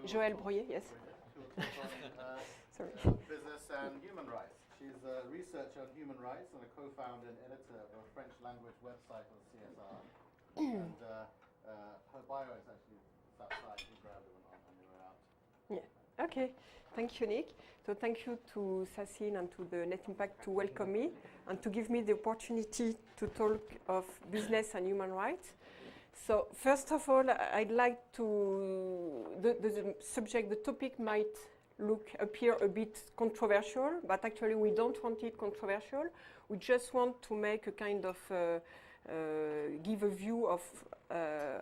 Joëlle Breuiller, yes. Who will talk on Sorry. business and human rights. She's a researcher on human rights and a co-founder and editor of a French language website on CSR. And her bio is actually outside. You grab it on your way out. Yeah. Okay. Thank you, Nick. So thank you to Sachin and to the Net Impact to welcome me and to give me the opportunity to talk of business and human rights. So first of all, I'd like to, the subject, the topic might appear a bit controversial, but actually we don't want it controversial. We just want to make a kind of, give a view of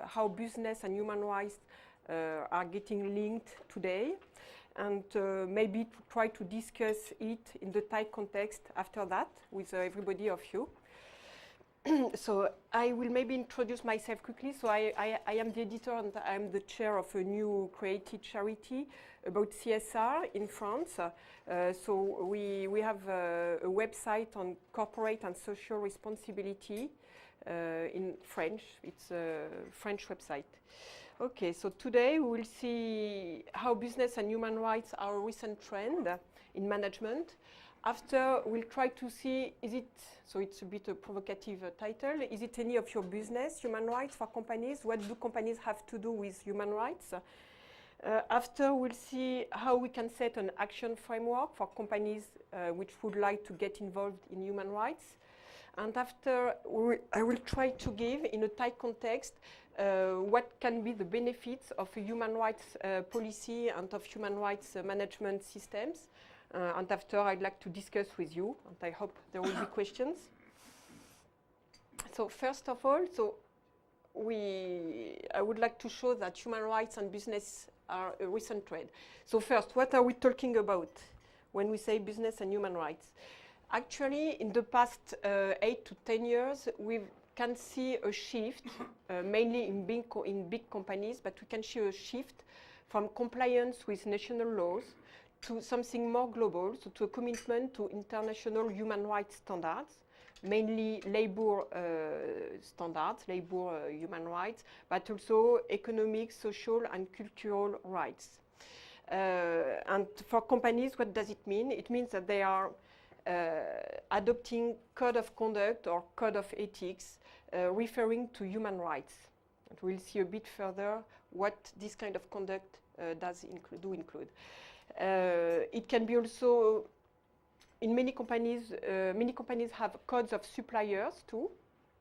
how business and human rights are getting linked today, and maybe to try to discuss it in the Thai context after that with everybody of you. So I will maybe introduce myself quickly. So I am the editor and I'm the chair of a new created charity about CSR in France. So we have a website on corporate and social responsibility in French. It's a French website. Okay, so today we will see how business and human rights are a recent trend in management. After, we'll try to see, is it, so it's a bit a provocative title, is it any of your business, human rights for companies? What do companies have to do with human rights? After, we'll see how we can set an action framework for companies which would like to get involved in human rights. And after, I will try to give, in a Thai context, what can be the benefits of a human rights policy and of human rights management systems. And after, I'd like to discuss with you, and I hope there will be questions. So first of all, I would like to show that human rights and business are a recent trend. So first, what are we talking about when we say business and human rights? Actually, in the past 8 to 10 years, we can see a shift, mainly in big companies, but we can see a shift from compliance with national laws to something more global, so to a commitment to international human rights standards, mainly labor standards, labor human rights, but also economic, social, and cultural rights. And for companies, what does it mean? It means that they are adopting code of conduct or code of ethics referring to human rights. And we'll see a bit further what this kind of conduct do include. It can be also, in many companies have codes of suppliers too,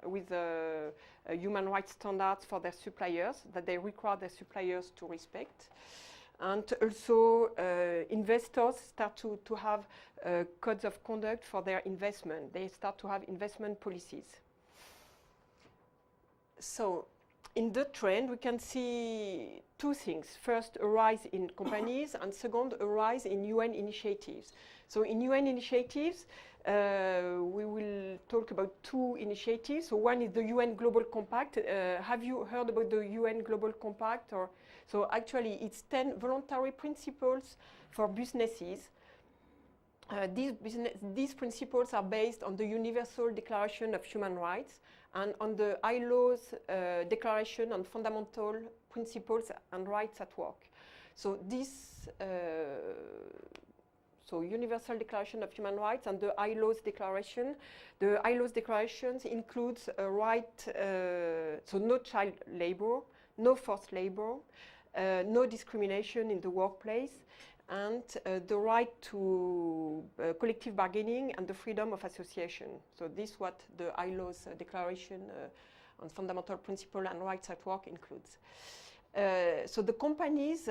with human rights standards for their suppliers that they require their suppliers to respect. And also investors start to have codes of conduct for their investment. They start to have investment policies. So in the trend, we can see two things. First, a rise in companies, and second, a rise in UN initiatives. So in UN initiatives, we will talk about two initiatives. So one is the UN Global Compact. Have you heard about the UN Global Compact? So actually, it's 10 voluntary principles for businesses. These principles are based on the Universal Declaration of Human Rights and on the ILO's Declaration on Fundamental Principles and Rights at Work. So this, Universal Declaration of Human Rights and the ILO's Declaration. The ILO's declarations includes a right, so no child labor, no forced labor, no discrimination in the workplace, and the right to collective bargaining and the freedom of association. So this is what the ILO's Declaration on Fundamental Principles and Rights at Work includes. So the companies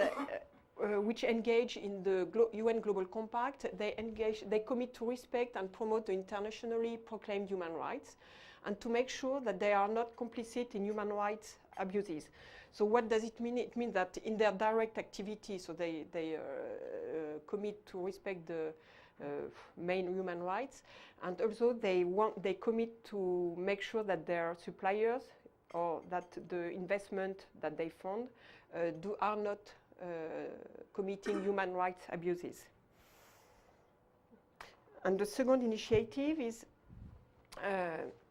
which engage in the UN Global Compact, they commit to respect and promote the internationally proclaimed human rights and to make sure that they are not complicit in human rights abuses. So what does it mean? It means that in their direct activity, so they commit to respect the main human rights, and also they commit to make sure that their suppliers or that the investment that they fund are not committing human rights abuses. And the second initiative is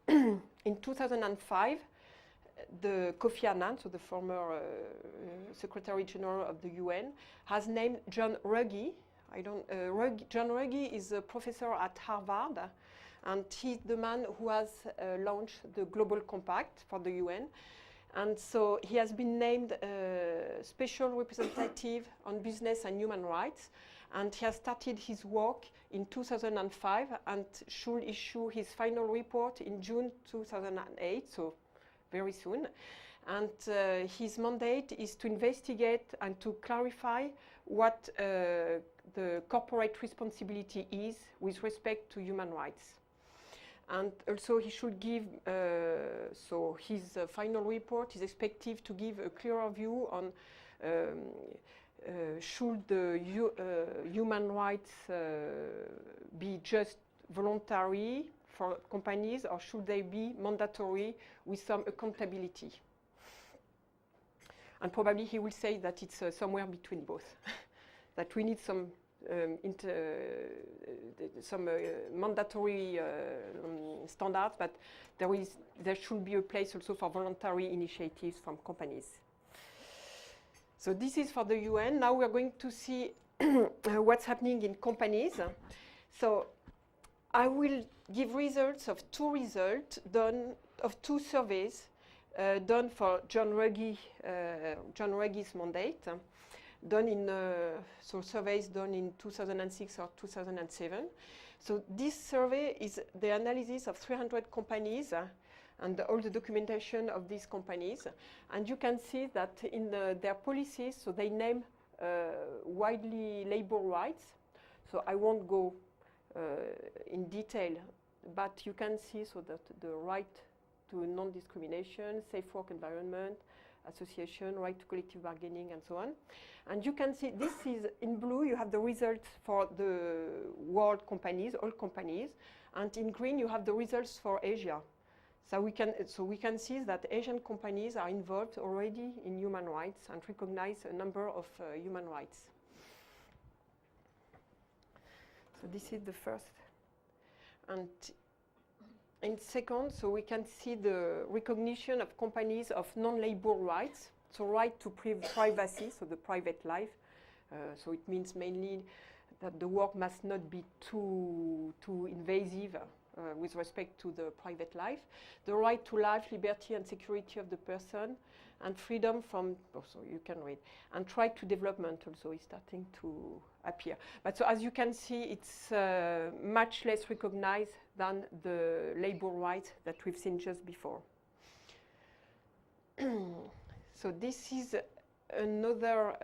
in 2005, the Kofi Annan, so the former Secretary General of the UN, has named John Ruggie. John Ruggie is a professor at Harvard, and he's the man who has launched the Global Compact for the UN. And so he has been named Special Representative on Business and Human Rights, and he has started his work in 2005 and should issue his final report in June 2008, so very soon. And his mandate is to investigate and to clarify what the corporate responsibility is with respect to human rights. And also he should give, so his final report is expected to give a clearer view on should the human rights be just voluntary for companies, or should they be mandatory with some accountability? And probably he will say that it's somewhere between both, that we need some mandatory standards, but there should be a place also for voluntary initiatives from companies. So this is for the UN. Now we are going to see what's happening in companies. So I will give results of two surveys done for John Ruggie's mandate, done in surveys done in 2006 or 2007. So this survey is the analysis of 300 companies and all the documentation of these companies. And you can see that in their policies, so they name widely labor rights. So I won't go in detail, but you can see so that the right to non-discrimination, safe work environment, association, right to collective bargaining, and so on. And you can see this is in blue, you have the results for the world companies, all companies, and in green you have the results for Asia. So we can see that Asian companies are involved already in human rights and recognize a number of human rights. So this is the first. And in second, so we can see the recognition of companies of non-labor rights, so right to privacy, so the private life. So it means mainly that the work must not be too invasive with respect to the private life. The right to life, liberty and security of the person, and freedom from, also you can read, and right to development also is starting to appear. But so as you can see, it's much less recognized than the labor rights that we've seen just before. So this is another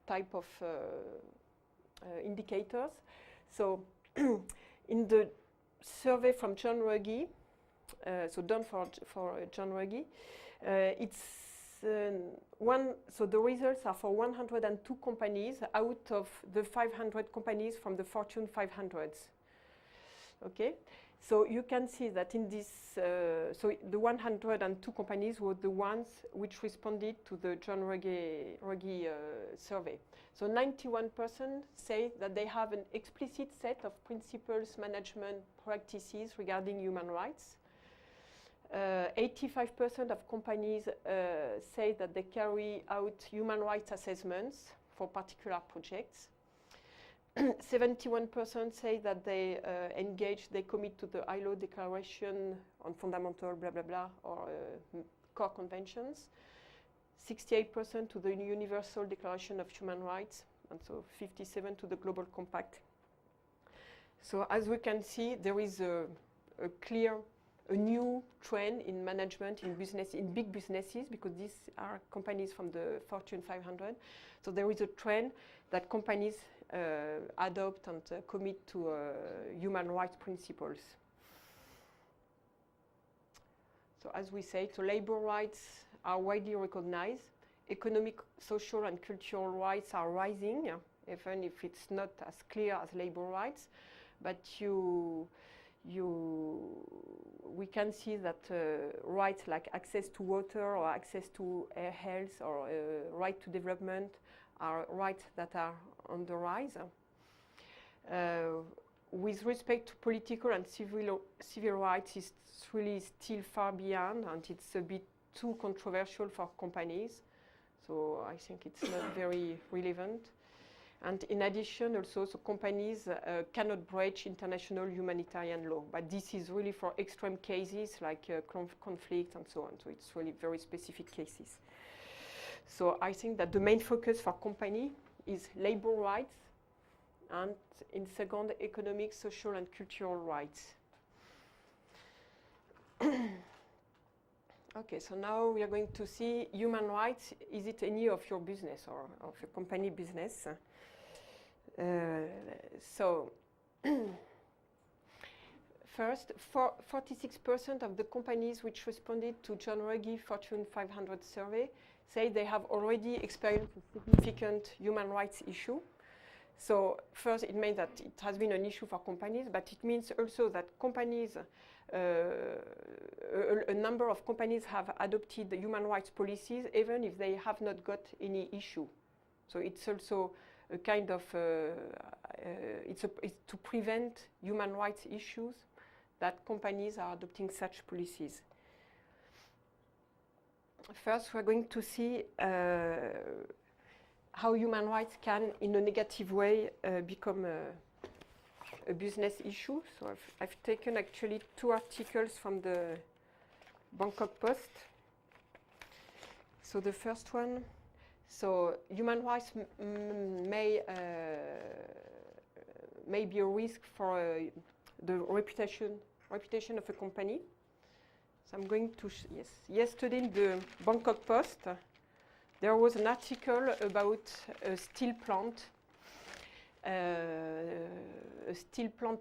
type of indicators. So in the survey from John Ruggie, so done for John Ruggie, it's so the results are for 102 companies out of the 500 companies from the Fortune 500s. Okay, so you can see that in this, so the 102 companies were the ones which responded to the John Ruggie survey. So 91% say that they have an explicit set of principles, management practices regarding human rights. 85% of companies say that they carry out human rights assessments for particular projects. 71% say that they they commit to the ILO Declaration on Fundamental blah blah blah or core conventions. 68% to the Universal Declaration of Human Rights, and so 57% to the Global Compact. So as we can see, there is a new trend in management, in business, in big businesses, because these are companies from the Fortune 500. So there is a trend that companies adopt and commit to human rights principles. So as we say, so labor rights are widely recognized. Economic, social, and cultural rights are rising, even if it's not as clear as labor rights. But we can see that rights like access to water or access to health or right to development are rights that are on the rise. with respect to political and civil rights, it's really still far beyond, and it's a bit too controversial for companies. So I think it's not very relevant. And in addition, also, so companies cannot breach international humanitarian law. But this is really for extreme cases like conflict and so on. So it's really very specific cases. So I think that the main focus for company is labor rights, and in second, economic, social, and cultural rights. Okay, so now we are going to see human rights. Is it any of your business or of your company business? So first, 46% of the companies which responded to John Ruggie Fortune 500 survey say they have already experienced a significant human rights issue. So first, it means that it has been an issue for companies, but it means also that companies, a number of companies have adopted the human rights policies even if they have not got any issue. So it's also a kind of, it's to prevent human rights issues that companies are adopting such policies. First, we're going to see how human rights can, in a negative way, become a business issue. So I've taken actually 2 articles from the Bangkok Post. So the first one, so human rights may be a risk for the reputation of a company. So I'm going to, yes, yesterday in the Bangkok Post, there was an article about a steel plant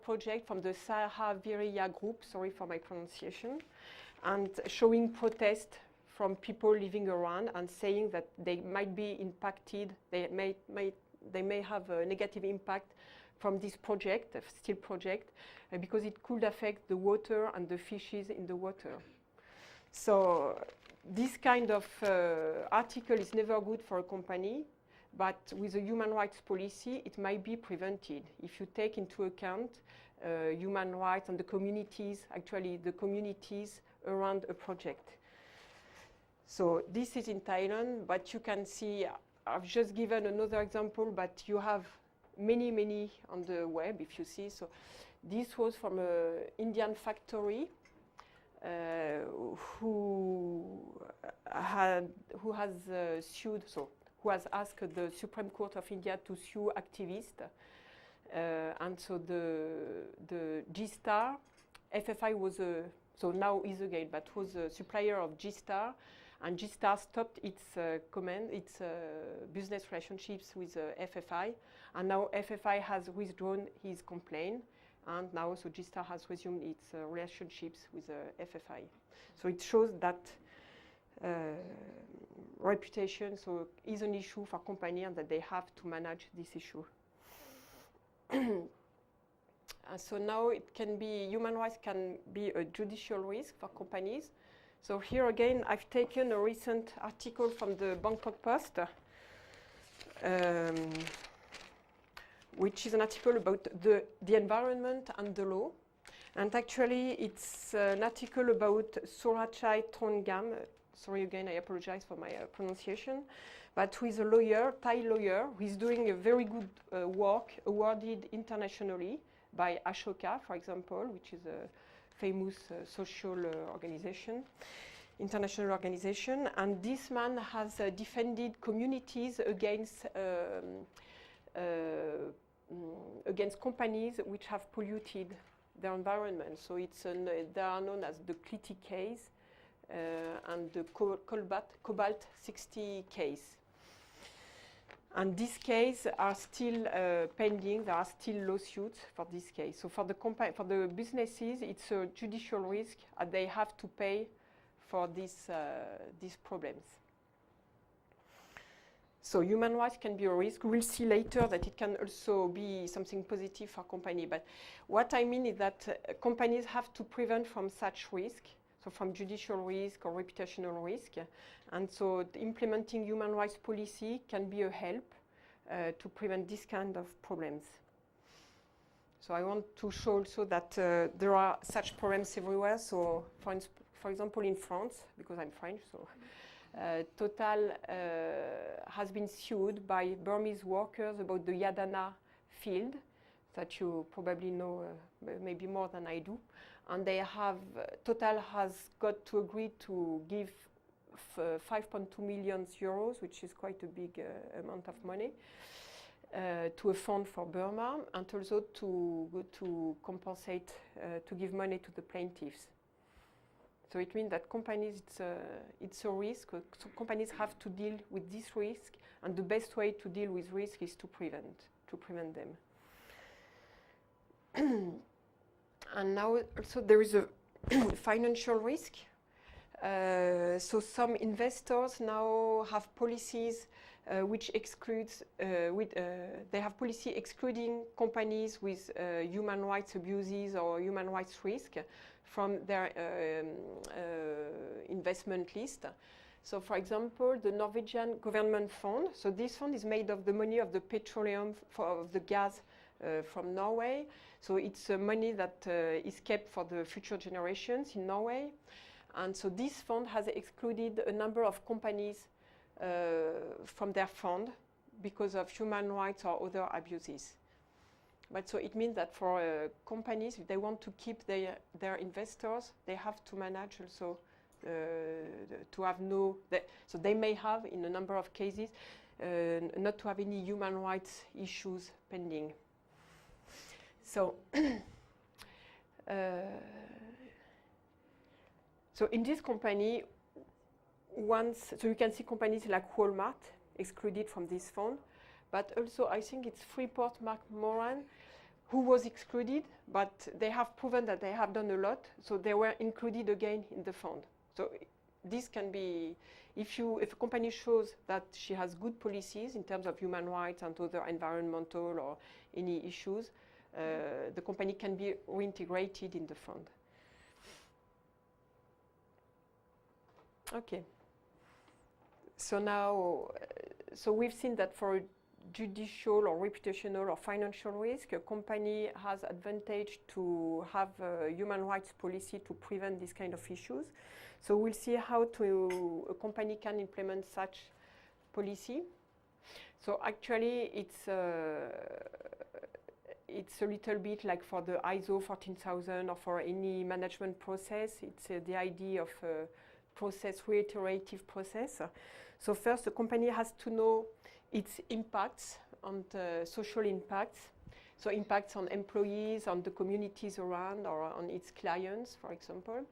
project from the Sahaviriya group, sorry for my pronunciation, and showing protest from people living around and saying that they might be impacted, they may have a negative impact from this project, a steel project, because it could affect the water and the fishes in the water. So this kind of article is never good for a company, but with a human rights policy, it might be prevented if you take into account human rights and the communities, actually the communities around a project. So this is in Thailand, but you can see, I've just given another example, but you have many on the web if you see. So this was from an Indian factory who has asked the Supreme Court of India to sue activists, and so the G-Star, FFI was so now is again, but was a supplier of G-Star, and G-Star stopped its business relationships with FFI, and now FFI has withdrawn his complaint. And now, so G-Star has resumed its relationships with FFI. So it shows that reputation is an issue for company and that they have to manage this issue. So now it can be, human rights can be a judicial risk for companies. So here again, I've taken a recent article from the Bangkok Post, which is an article about the environment and the law. And actually, it's an article about Surachai Trongam. Sorry again, I apologize for my pronunciation. But who is a lawyer, Thai lawyer, who is doing a very good work awarded internationally by Ashoka, for example, which is a famous social organization, international organization. And this man has defended communities against companies which have polluted their environment. So it's they are known as the Kliti case and the Cobalt 60 case. And these cases are still pending. There are still lawsuits for this case. So for the businesses, it's a judicial risk, and they have to pay for these problems. So human rights can be a risk. We'll see later that it can also be something positive for company. But what I mean is that companies have to prevent from such risk, so from judicial risk or reputational risk. And so implementing human rights policy can be a help to prevent this kind of problems. So I want to show also that there are such problems everywhere. So for example, in France, because I'm French, so Total has been sued by Burmese workers about the Yadana field that you probably know maybe more than I do. And they have, Total has got to agree to give 5.2 million euros, which is quite a big amount of money, to a fund for Burma, and also to compensate, to give money to the plaintiffs. So it means that companies, it's a risk. So companies have to deal with this risk, and the best way to deal with risk is to prevent them. And now also there is a financial risk. So some investors now have policies which excludes, they have policy excluding companies with human rights abuses or human rights risk from their investment list. So for example, the Norwegian government fund, so this fund is made of the money of the petroleum, of the gas from Norway. So it's money that is kept for the future generations in Norway. And so this fund has excluded a number of companies from their fund because of human rights or other abuses. But so it means that for companies, if they want to keep their investors, they have to manage also to have no, so they may have in a number of cases not to have any human rights issues pending. So, so in this company, so you can see companies like Walmart excluded from this fund, but also I think it's Freeport-McMoRan who was excluded, but they have proven that they have done a lot, so they were included again in the fund. So this can be, if a company shows that she has good policies in terms of human rights and other environmental or any issues, the company can be reintegrated in the fund. Okay. So now, so we've seen that for judicial or reputational or financial risk, a company has advantage to have a human rights policy to prevent these kind of issues. So we'll see how a company can implement such policy. So actually, it's a little bit like for the ISO 14000 or for any management process. It's the idea of process, reiterative process. So first, the company has to know its impacts on the social impacts. So impacts on employees, on the communities around, or on its clients, for example.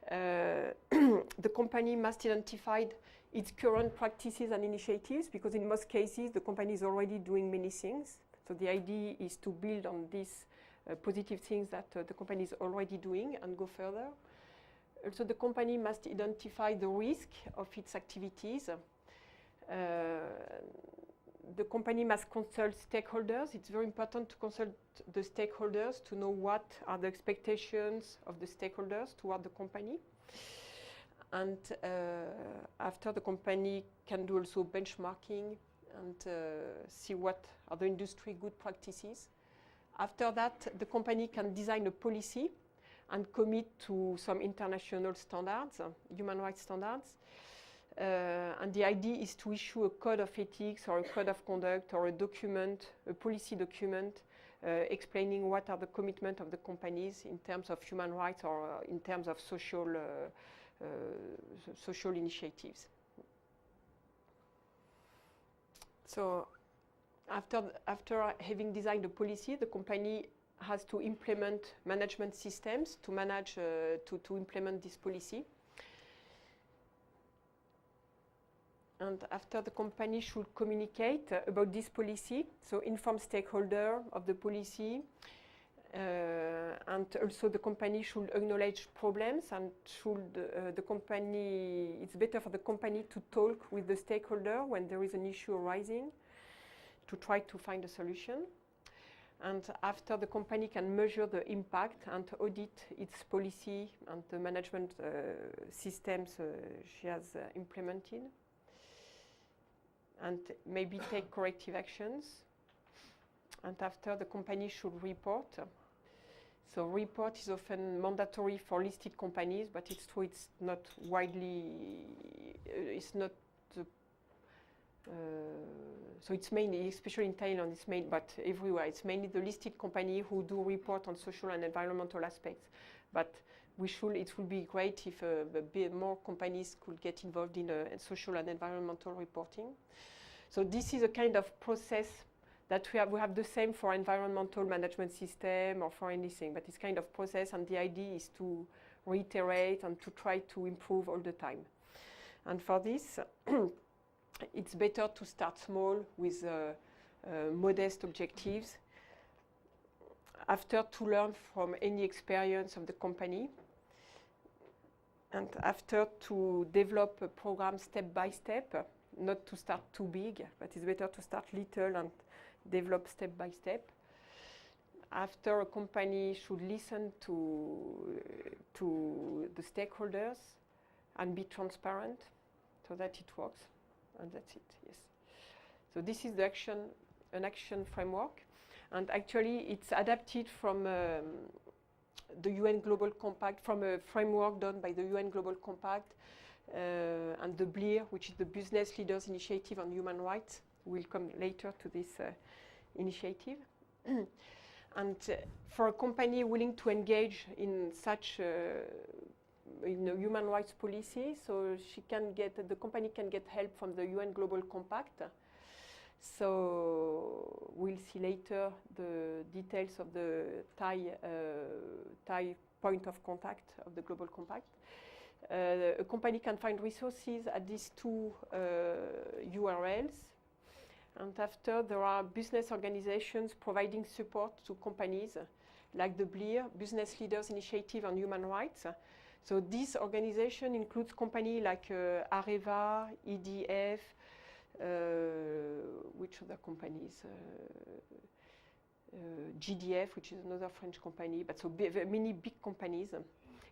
The company must identify its current practices and initiatives, because in most cases, the company is already doing many things. So the idea is to build on these positive things that the company is already doing and go further. Also, the company must identify the risk of its activities. The company must consult stakeholders. It's very important to consult the stakeholders to know what are the expectations of the stakeholders toward the company. And after, the company can do also benchmarking and see what are the industry good practices. After that, the company can design a policy and commit to some international standards, human rights standards. And the idea is to issue a code of ethics or a code of conduct or a document, a policy document, explaining what are the commitments of the companies in terms of human rights or in terms of social initiatives. So after having designed a policy, the company has to implement management systems to manage, to implement this policy. And after, the company should communicate about this policy, so inform stakeholder of the policy, and also the company should acknowledge problems, and it's better for the company to talk with the stakeholder when there is an issue arising to try to find a solution. And after, the company can measure the impact and audit its policy and the management systems she has implemented, and maybe take corrective actions. And after, the company should report. So report is often mandatory for listed companies, but it's true it's not widely, it's not, so it's mainly, especially in Thailand, it's main, but everywhere, it's mainly the listed company who do report on social and environmental aspects. But it would be great if more companies could get involved in social and environmental reporting. So this is a kind of process that we have the same for environmental management system or for anything, but it's kind of process, and the idea is to reiterate and to try to improve all the time. And for this, it's better to start small with modest objectives, after to learn from any experience of the company, and after to develop a program step by step, not to start too big, but it's better to start little and develop step by step. After, a company should listen to the stakeholders and be transparent so that it works. And that's it, yes. So this is an action framework. And actually, it's adapted from the UN Global Compact, from a framework done by the UN Global Compact and the BLIR, which is the Business Leaders Initiative on Human Rights. We'll come later to this initiative. And for a company willing to engage in such in a human rights policy, so the company can get help from the UN Global Compact. So we'll see later the details of the Thai point of contact of the Global Compact. A company can find resources at these two URLs. And after, there are business organizations providing support to companies, like the BLIR, Business Leaders Initiative on Human Rights. So this organization includes companies like Areva, EDF, which other companies? GDF, which is another French company, but so many big companies.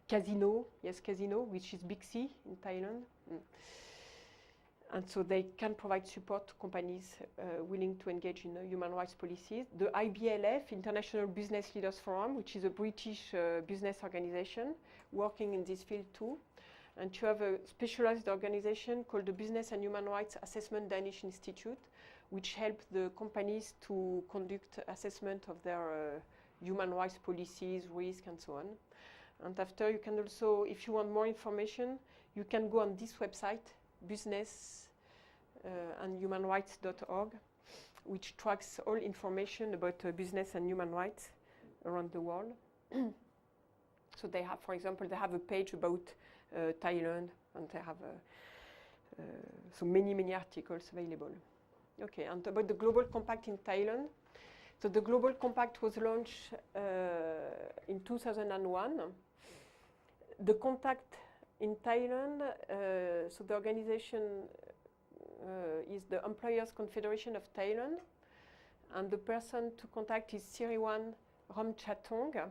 Casino, yes, Casino, which is Big C in Thailand. And so they can provide support to companies willing to engage in human rights policies. The IBLF, International Business Leaders Forum, which is a British business organization working in this field too. And you have a specialized organization called the Business and Human Rights Assessment Danish Institute, which helps the companies to conduct assessment of their human rights policies, risk, and so on. And after, you can also, if you want more information, you can go on this website, businessandhumanrights.org, which tracks all information about business and human rights around the world. So they have, for example, they have a page about Thailand, and they have so many articles available. Okay, and about the Global Compact in Thailand. So the Global Compact was launched in 2001. The contact in Thailand, so the organization is the Employers Confederation of Thailand, and the person to contact is Siriwan Ramchatong.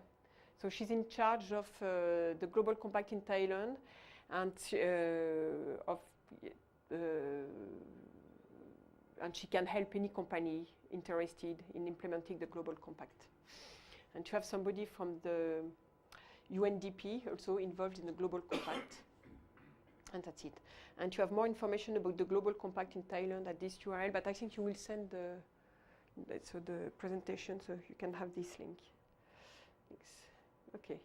So she's in charge of the Global Compact in Thailand, and and she can help any company interested in implementing the Global Compact. And you have somebody from the UNDP also involved in the Global Compact. And that's it. And you have more information about the Global Compact in Thailand at this URL, but I think you will send the presentation so you can have this link. Thanks. Okay.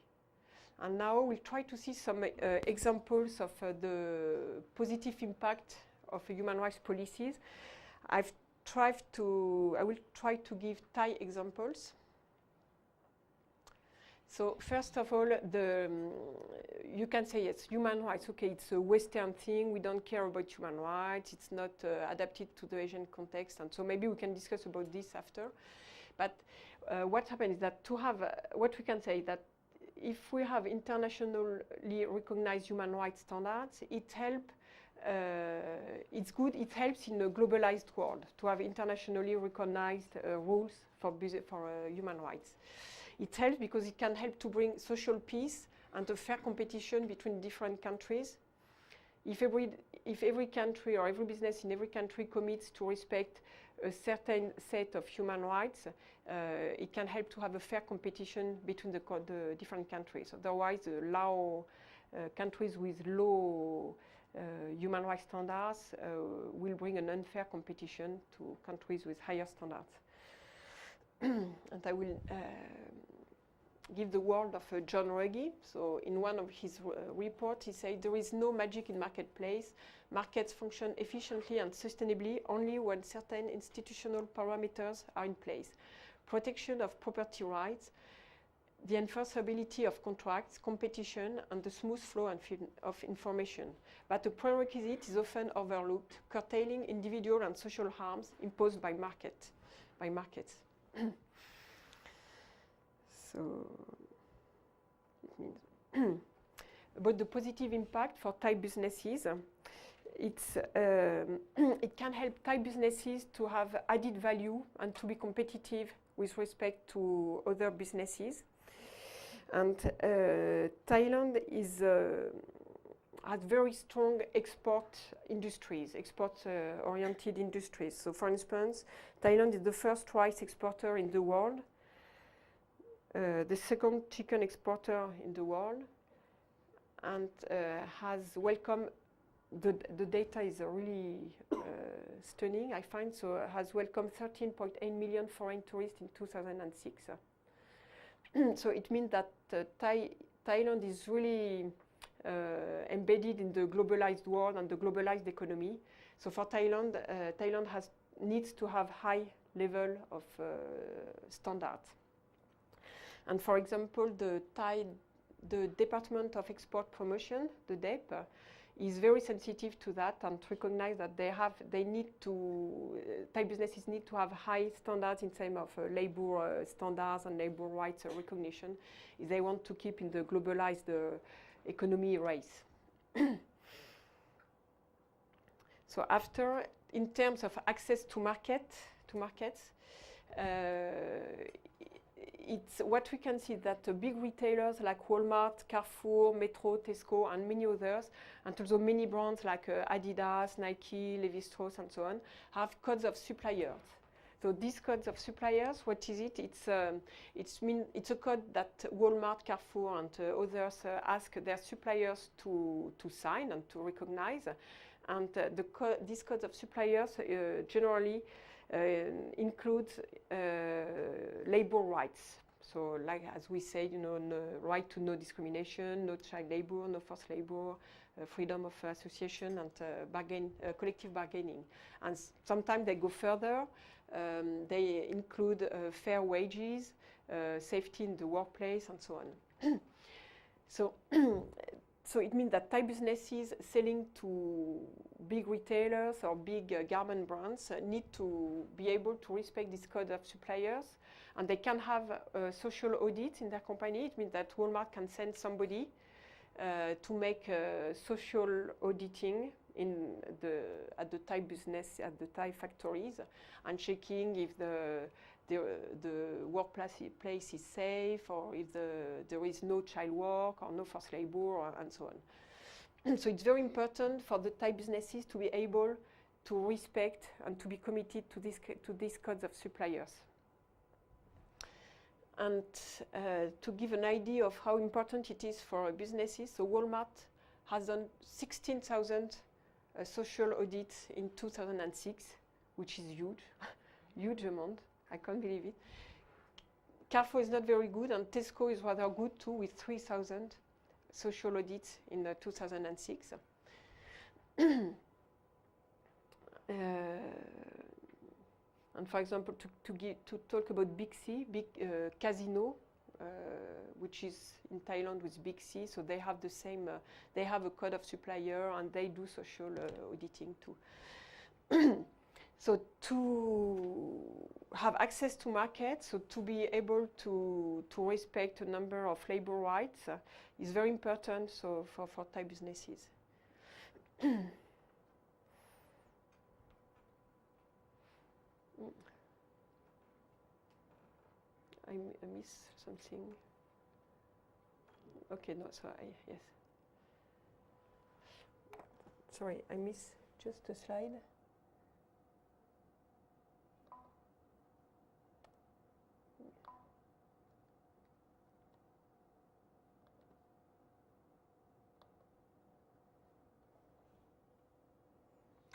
And now we'll try to see some examples of the positive impact of human rights policies. I will try to give Thai examples. So first of all, you can say yes, human rights. Okay, it's a Western thing. We don't care about human rights. It's not adapted to the Asian context, and so maybe we can discuss about this after. But what happened is that to have what we can say that if we have internationally recognized human rights standards, it helps. It's good. It helps in a globalized world to have internationally recognized rules for human rights. It helps because it can help to bring social peace and a fair competition between different countries. If every country or every business in every country commits to respect a certain set of human rights, it can help to have a fair competition between the different countries. Otherwise, countries with low human rights standards will bring an unfair competition to countries with higher standards. And I will give the word of John Ruggie. So in one of his reports, he said, there is no magic in marketplace. Markets function efficiently and sustainably only when certain institutional parameters are in place. Protection of property rights, the enforceability of contracts, competition, and the smooth flow of information. But a prerequisite is often overlooked, curtailing individual and social harms imposed by markets. So it means about the positive impact for Thai businesses. It can help Thai businesses to have added value and to be competitive with respect to other businesses. And Thailand has very strong export industries, export-oriented industries. So for instance, Thailand is the first rice exporter in the world, the second chicken exporter in the world, and has welcomed, the data is really stunning, I find, so has welcomed 13.8 million foreign tourists in 2006. So it means that Thailand is really embedded in the globalized world and the globalized economy. So for Thailand, Thailand needs to have high level of standards. And for example, the Department of Export Promotion, the DEP, is very sensitive to that and recognize that Thai businesses need to have high standards in terms of labor standards and labor rights recognition if they want to keep in the globalized economy race. So after, in terms of access to markets, it's what we can see that big retailers like Walmart, Carrefour, Metro, Tesco, and many others, and also many brands like Adidas, Nike, Levi-Strauss, and so on, have codes of suppliers. So these codes of suppliers, what is it? It's a code that Walmart, Carrefour, and others ask their suppliers to sign and to recognize. And these codes of suppliers generally includes labor rights. So, like as we say, no right to no discrimination, no child labor, no forced labor, freedom of association, and collective bargaining. And sometimes they go further. They include fair wages, safety in the workplace, and so on. So it means that Thai businesses selling to big retailers or big garment brands need to be able to respect this code of suppliers, and they can have social audits in their company. It means that Walmart can send somebody to make social auditing at the Thai business, at the Thai factories, and checking if the workplace is safe, or if there is no child work or no forced labor, and so on. So it's very important for the Thai businesses to be able to respect and to be committed to these codes of suppliers. And to give an idea of how important it is for businesses, so Walmart has done 16,000 social audits in 2006, which is huge, huge amount. I can't believe it. Carrefour is not very good, and Tesco is rather good too, with 3,000 social audits in 2006. And for example, to talk about Big C, Casino, which is in Thailand with Big C, so they have the same. They have a code of supplier, and they do social auditing too. So to have access to markets, so to be able to respect a number of labor rights is very important. So for Thai businesses. I miss something. Okay, no, so yes. Sorry, I miss just a slide.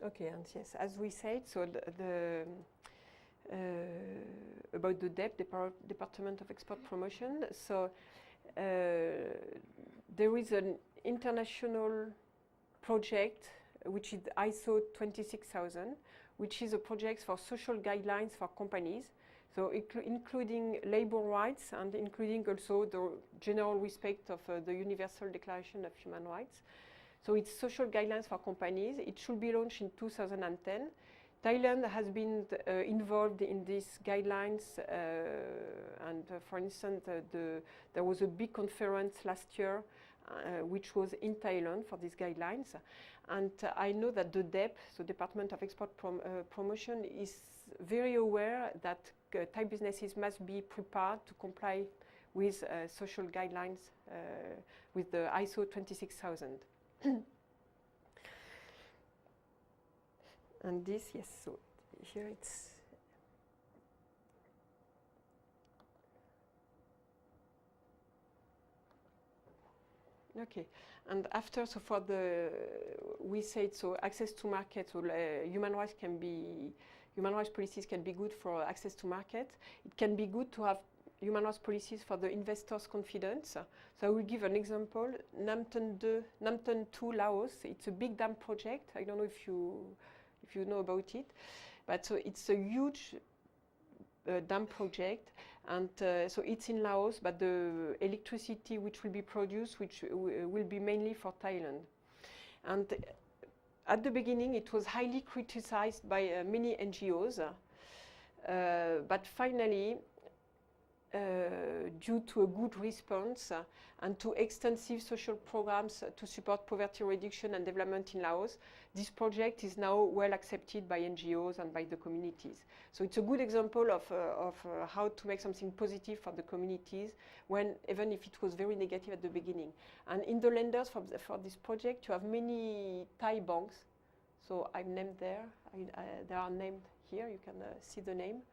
Okay, and yes, as we said, so about the DEP, Department of Export Promotion. So there is an international project which is ISO 26000, which is a project for social guidelines for companies. So including labor rights and including also the general respect of the Universal Declaration of Human Rights. So it's social guidelines for companies. It should be launched in 2010. Thailand has been involved in these guidelines, and for instance, there was a big conference last year which was in Thailand for these guidelines. And I know that the DEP, so Department of Export Promotion, is very aware that Thai businesses must be prepared to comply with social guidelines with the ISO 26000. And this, yes, so here it's okay. And after, so for the, we said, so access to market, so human rights policies can be good for access to market. It can be good to have human rights policies for the investors' confidence. So I will give an example. Namton 2, Laos. It's a big dam project. I don't know if you know about it, but so it's a huge dam project, and so it's in Laos, but the electricity which will be produced, which will be mainly for Thailand. And at the beginning, it was highly criticized by many NGOs, but finally, due to a good response and to extensive social programs to support poverty reduction and development in Laos, this project is now well accepted by NGOs and by the communities. So it's a good example of how to make something positive for the communities, when even if it was very negative at the beginning. And in the lenders for this project, you have many Thai banks. So I've named there. They are named here. You can see the name.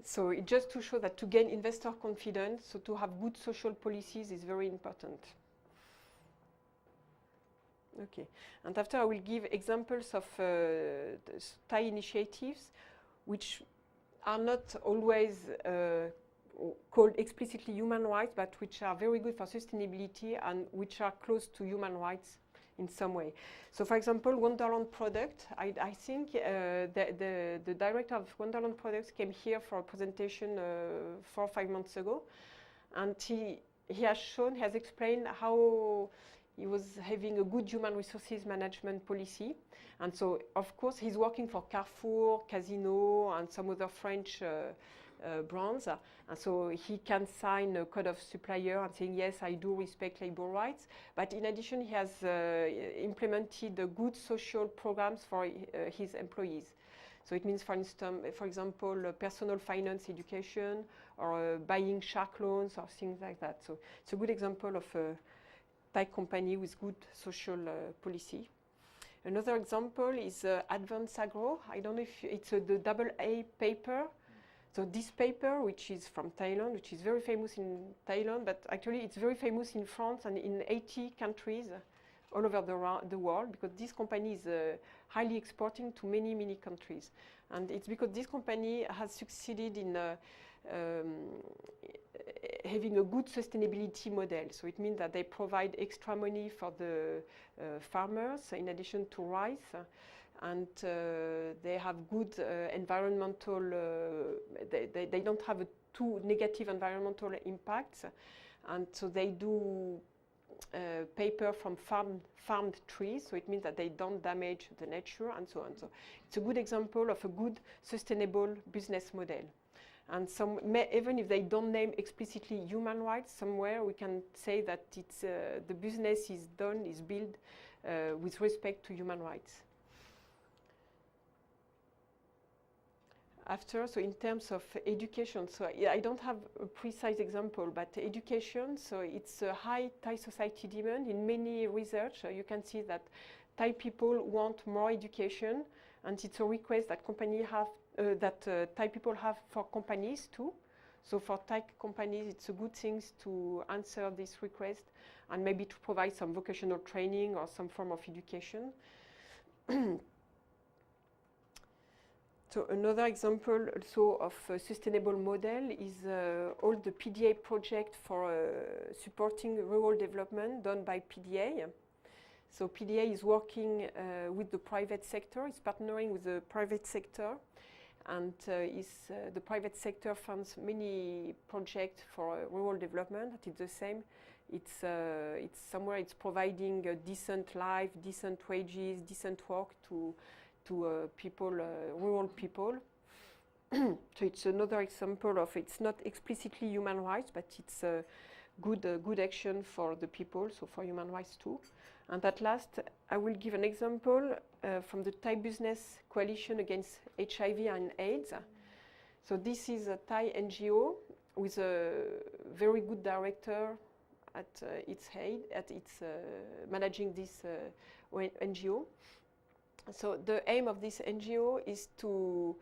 So it just to show that to gain investor confidence, so to have good social policies is very important. Okay, and after I will give examples of Thai initiatives which are not always called explicitly human rights, but which are very good for sustainability and which are close to human rights in some way. So for example, Wonderland Product, I think the director of Wonderland Products came here for a presentation 4 or 5 months ago, and he has explained how he was having a good human resources management policy. And so of course he's working for Carrefour, Casino and some other French brands, and so he can sign a code of supplier and saying, yes, I do respect labor rights. But in addition, he has implemented good social programs for his employees. So it means, for instance, for example, personal finance education or buying shark loans or things like that. So it's a good example of a Thai company with good social policy. Another example is Advance Agro. I don't know if it's the AA paper. So this paper, which is from Thailand, which is very famous in Thailand, but actually it's very famous in France and in 80 countries all over the world, because this company is highly exporting to many, many countries. And it's because this company has succeeded in having a good sustainability model. So it means that they provide extra money for the farmers in addition to rice. And they have good environmental, they don't have too negative environmental impacts. And so they do paper from farmed trees, so it means that they don't damage the nature and so on. So it's a good example of a good sustainable business model. And even if they don't name explicitly human rights, somewhere we can say that it's, the business is built with respect to human rights. After, so in terms of education, so I don't have a precise example, but education, so it's a high Thai society demand. In many research, you can see that Thai people want more education, and it's a request that Thai people have for companies too. So for tech companies, it's a good thing to answer this request and maybe to provide some vocational training or some form of education. So another example also of a sustainable model is all the PDA project for supporting rural development done by PDA. So PDA is working with the private sector, is partnering with the private sector, and the private sector funds many projects for rural development. It's the same. It's somewhere it's providing a decent life, decent wages, decent work to people, rural people. So it's another example of, it's not explicitly human rights, but it's a good action for the people, so for human rights too. And at last, I will give an example from the Thai Business Coalition Against HIV and AIDS. So this is a Thai NGO with a very good director at its head, managing this NGO. So the aim of this NGO is to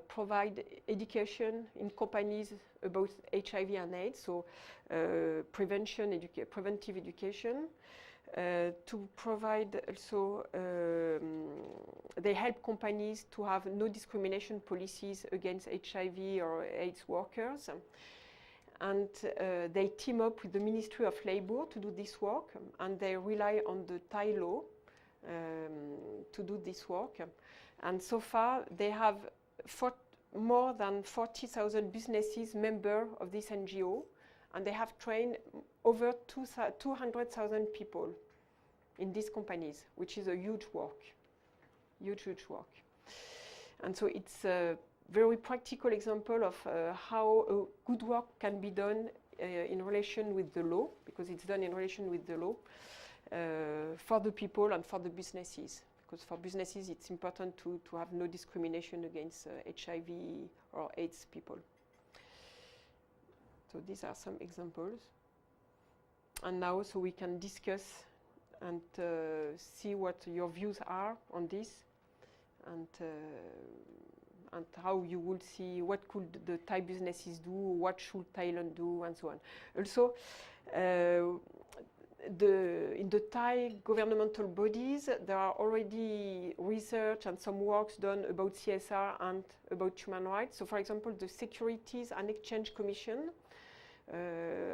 provide education in companies about HIV and AIDS, so preventive education. To provide also, they help companies to have no discrimination policies against HIV or AIDS workers. And they team up with the Ministry of Labour to do this work, and they rely on the Thai law to do this work. And so far, they have more than 40,000 businesses member of this NGO, and they have trained over 200,000 people in these companies, which is a huge work, huge work. And so it's a very practical example of how good work can be done in relation with the law, because it's done in relation with the law, for the people and for the businesses. Because for businesses, it's important to have no discrimination against HIV or AIDS people. So these are some examples. And now, so we can discuss and see what your views are on this, and how you would see what could the Thai businesses do, what should Thailand do, and so on. Also, in the Thai governmental bodies, there are already research and some works done about CSR and about human rights. So for example, the Securities and Exchange Commission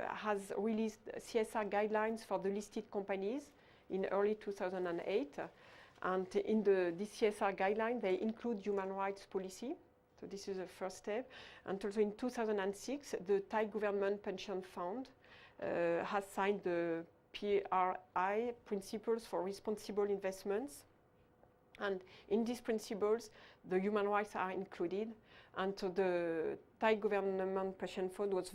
has released CSR guidelines for the listed companies in early 2008. And in this CSR guideline, they include human rights policy. So this is the first step. And also in 2006, the Thai Government Pension Fund has signed the PRI, Principles for Responsible Investments. And in these principles, the human rights are included. And so the Thai Government Pension Fund was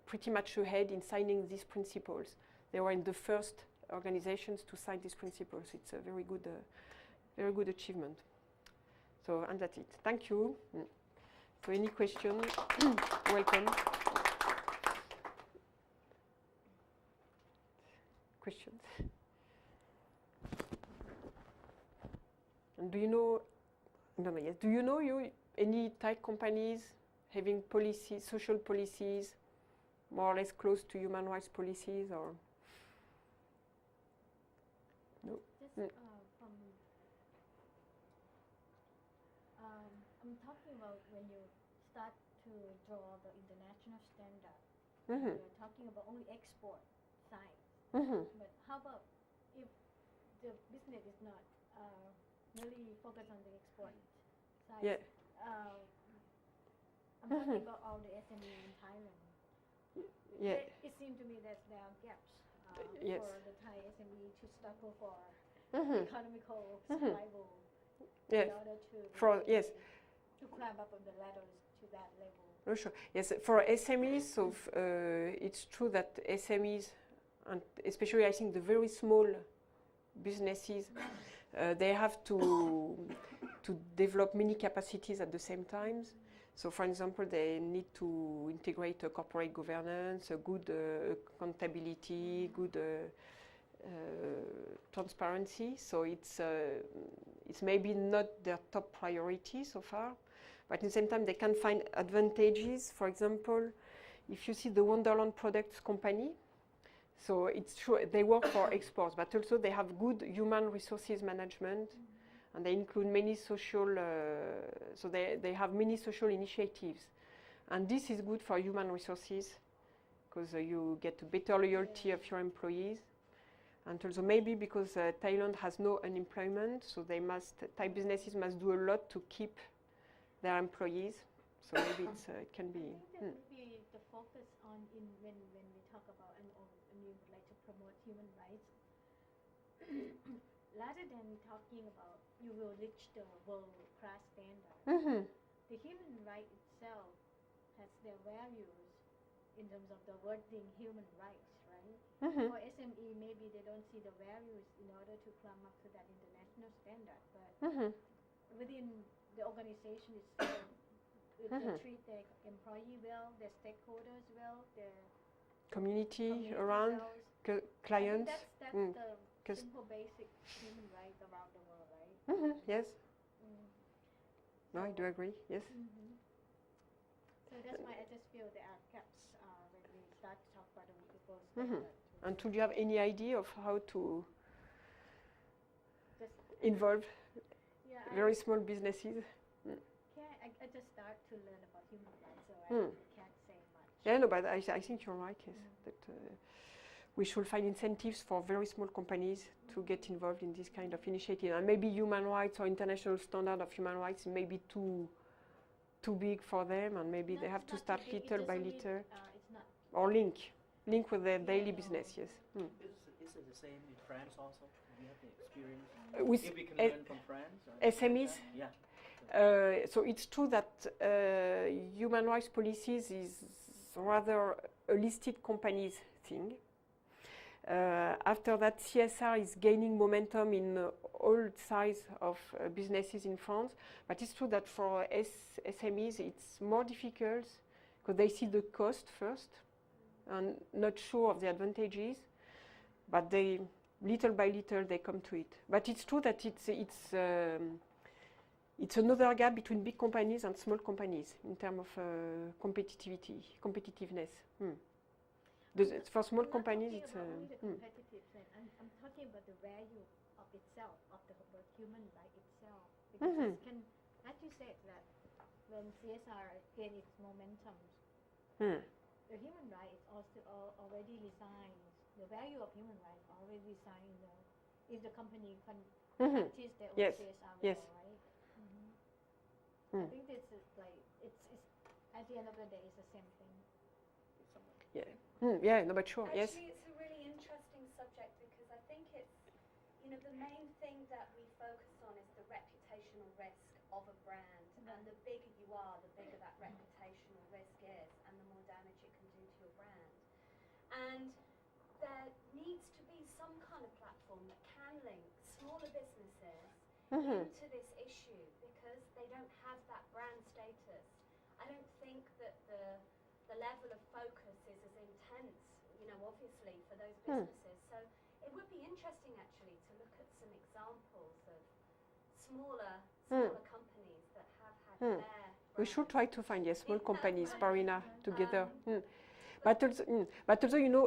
pretty much ahead in signing these principles. They were in the first organizations to sign these principles. It's a very good achievement. So, and that's it. Thank you. So any questions, welcome. Questions? And do you know, yes, do you know any Thai companies having policies, social policies, more or less close to human rights policies, or? No. I'm talking about when you start to draw the international standard. You're talking about only export side. But how about if the business is not really focused on the export side? Yeah. I'm talking about all the SME in Thailand. Yeah. It seems to me that there are gaps yes. for the Thai SME to struggle for economical survival yes. in order to yes. to climb up on the ladders to that level. Oh, sure. Yes, for SMEs, so it's true that SMEs, and especially I think the very small businesses, they have to develop many capacities at the same time. So, for example, they need to integrate a corporate governance, a good accountability, good transparency. So it's maybe not their top priority so far, but at the same time they can find advantages. For example, if you see the Wonderland Products Company, so it's true they work for exports, but also they have good human resources management, and they include many social, so they have many social initiatives, and this is good for human resources because you get a better loyalty of your employees. And also maybe because Thailand has no unemployment, so Thai businesses must do a lot to keep their employees. So maybe it can be. I think that would be the focus on when we talk about and you would like to promote human rights. Rather than talking about you will reach the world-class standard, the human right itself has their values in terms of the wording human rights, right? For SME, maybe they don't see the values in order to climb up to that international standard, but within the organization itself, if they treat their employee well, their stakeholders well, their Community around, well, clients. I think that's the simple basic human rights around the world, right? Yes. No, I do agree. Yes. So that's why I just feel there are gaps when we start to talk about the global standard. And do you have any idea of how to Just, involve yeah, very small businesses? I just start to learn about human rights, so I can't say much. Yeah, no, but I think you're right, yes. That we should find incentives for very small companies to get involved in this kind of initiative. And maybe human rights or international standard of human rights may be too big for them, and maybe they have to start little by little. It's not. Or link with their daily business, yes. Is it the same in France also? Do you have the experience? With If we can learn from France? Or SMEs? Yeah. So it's true that human rights policies is rather a listed companies thing. After that, CSR is gaining momentum in all size of businesses in France. But it's true that for SMEs, it's more difficult because they see the cost first and not sure of the advantages. But they, little by little, they come to it. But it's true that it's another gap between big companies and small companies in terms of competitiveness. For small companies, it's. I'm talking about the value of itself, of the human right itself. Because as you said, that when CSR gained its momentum, the human right is also already resigned. The value of human rights already resigned if the company can practice their own CSR well, right? I think this is like it's at the end of the day, it's the same thing. Yeah, no, but sure, yes. Actually, it's a really interesting subject because I think it's, the main thing that we focus on is the reputational risk of a brand. And the bigger you are, the bigger that reputational risk is and the more damage it can do to your brand. And there needs to be some kind of platform that can link smaller businesses into this issue because they don't have that brand status. I don't think that the level of focus is as intense, obviously for those businesses. So it would be interesting actually to look at some examples of smaller companies that have had their We should try to find small companies, Parina, together. But also,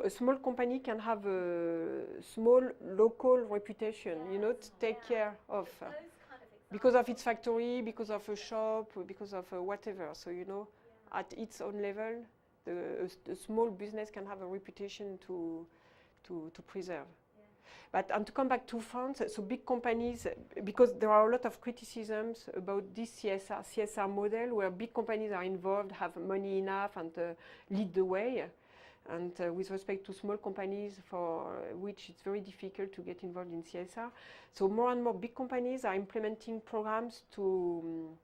a small company can have a small local reputation, to take care of. Those kind of Because of its factory, because of a shop, because of whatever. So, at its own level, the small business can have a reputation to preserve. But and to come back to France, so big companies, because there are a lot of criticisms about this CSR model, where big companies are involved, have money enough, and lead the way. And with respect to small companies, for which it's very difficult to get involved in CSR. So more and more big companies are implementing programs to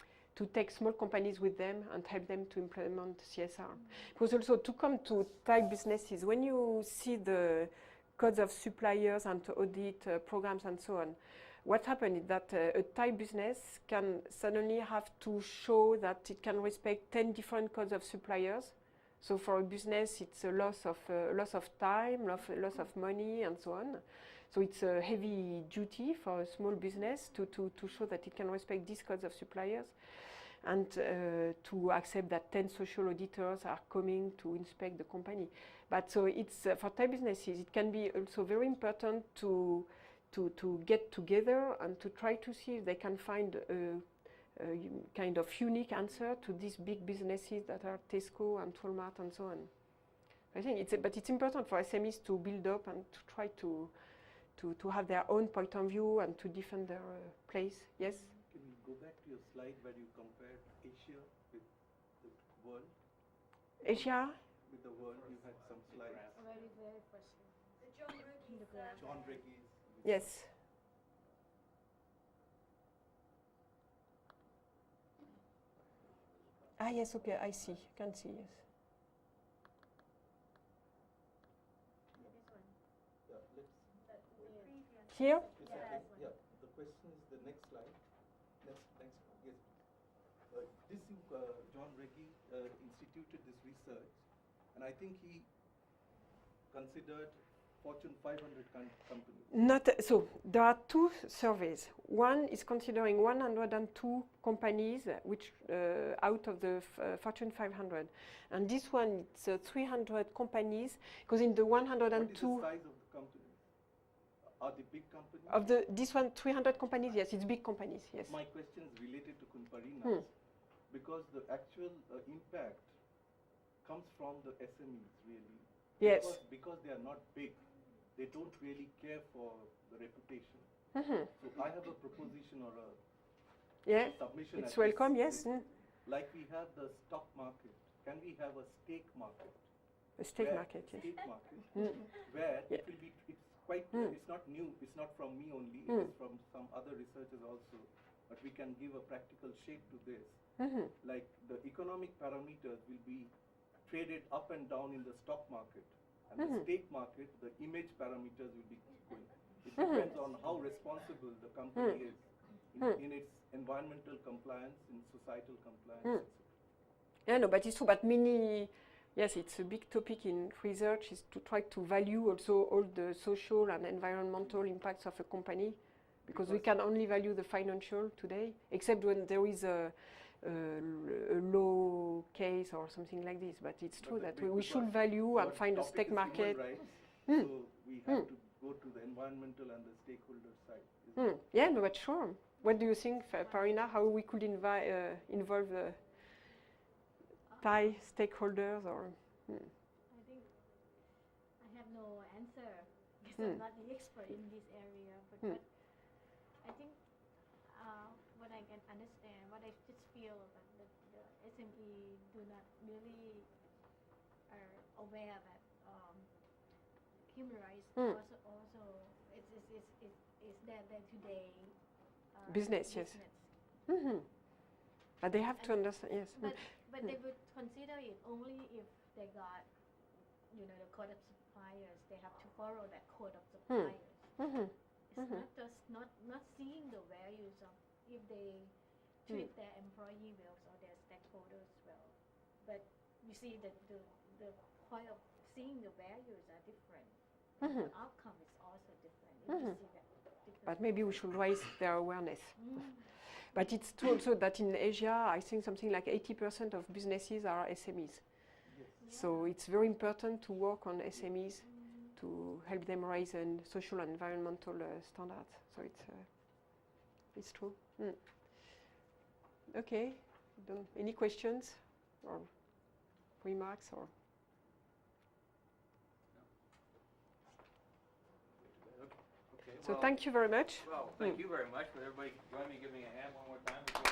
take small companies with them and help them to implement CSR. Because also to come to Thai businesses, when you see the codes of suppliers and audit programs and so on, what happened is that a Thai business can suddenly have to show that it can respect 10 different codes of suppliers. So for a business, it's a loss of time, loss of money, and so on. So it's a heavy duty for a small business to show that it can respect these codes of suppliers. and to accept that 10 social auditors are coming to inspect the company. But so it's for Thai businesses, it can be also very important to get together and to try to see if they can find a kind of unique answer to these big businesses that are Tesco and Walmart and so on. I think but it's important for SMEs to build up and to try to have their own point of view and to defend their place. Yes? Can you go back to your slide where you compared Asia with the world? Asia? With the world, you had some slides. Very, very first. The John Ruggie's John Reggie's. Yes. Ah, yes, okay, I see. Can see, yes. This one. Yeah, let's. previous. Here? Yeah. The question is the next slide. Next. Yes. John Reggie instituted this research, and I think he considered Fortune 500 companies. Not so. There are two surveys. One is considering 102 companies, which out of the Fortune 500, and this one it's 300 companies. Because in the 102 What is the size of the companies? Are they big companies? of this one 300 companies, yes, it's big companies, yes. My question is related to Kunparinas, because the actual impact comes from the SMEs, really. Yes. Because they are not big, they don't really care for the reputation. Mhm. So I have a proposition or a Yeah, submission. it's at welcome. this- Yes, Like we have the stock market, can we have a stake market? a steak where- market. Yes. Stake market, Mm. where Yeah. it will be. It's quite. Mm. It's not new. It's not from me only. Mm. It is from some other researchers also. But we can give a practical shape to this. Mhm. Like the economic parameters will be traded up and down in the stock market, and the stake market, the image parameters will be going. It depends on how responsible the company is in its environmental compliance, in societal compliance, etc. Yeah, no, but it's true. But many, yes, it's a big topic in research is to try to value also all the social and environmental impacts of a company, because we can only value the financial today, except when there is a law case or something like this. But it's true that we should value and Our find a topic stake is human market. rights, so we have to go to the environmental and the stakeholder side. isn't it? Yeah, no, but sure. What do you think, Parina? How we could involve the Thai stakeholders or? I think I have no answer because I'm not the expert in this area. But I think what I can understand, what I just feel that the SME do not really are aware that human rights also is their day-to-day Business, yes. Mm-hmm. But they have to understand, yes. But they would consider it only if they got, the code of suppliers. They have to follow that code of suppliers. Mm-hmm. It's not just not seeing the values of if they treat their employee well or their stakeholders well. But you see that the point of seeing the values are different. And the outcome is also different. If you see that different. But maybe we should raise their awareness. But it's true also that in Asia, I think something like 80% of businesses are SMEs. So it's very important to work on SMEs to help them raise social and environmental standards. So it's true. Okay. Any questions or remarks or? Okay, So well, thank you very much. Well, thank you very much. Would everybody join me in giving a hand one more time?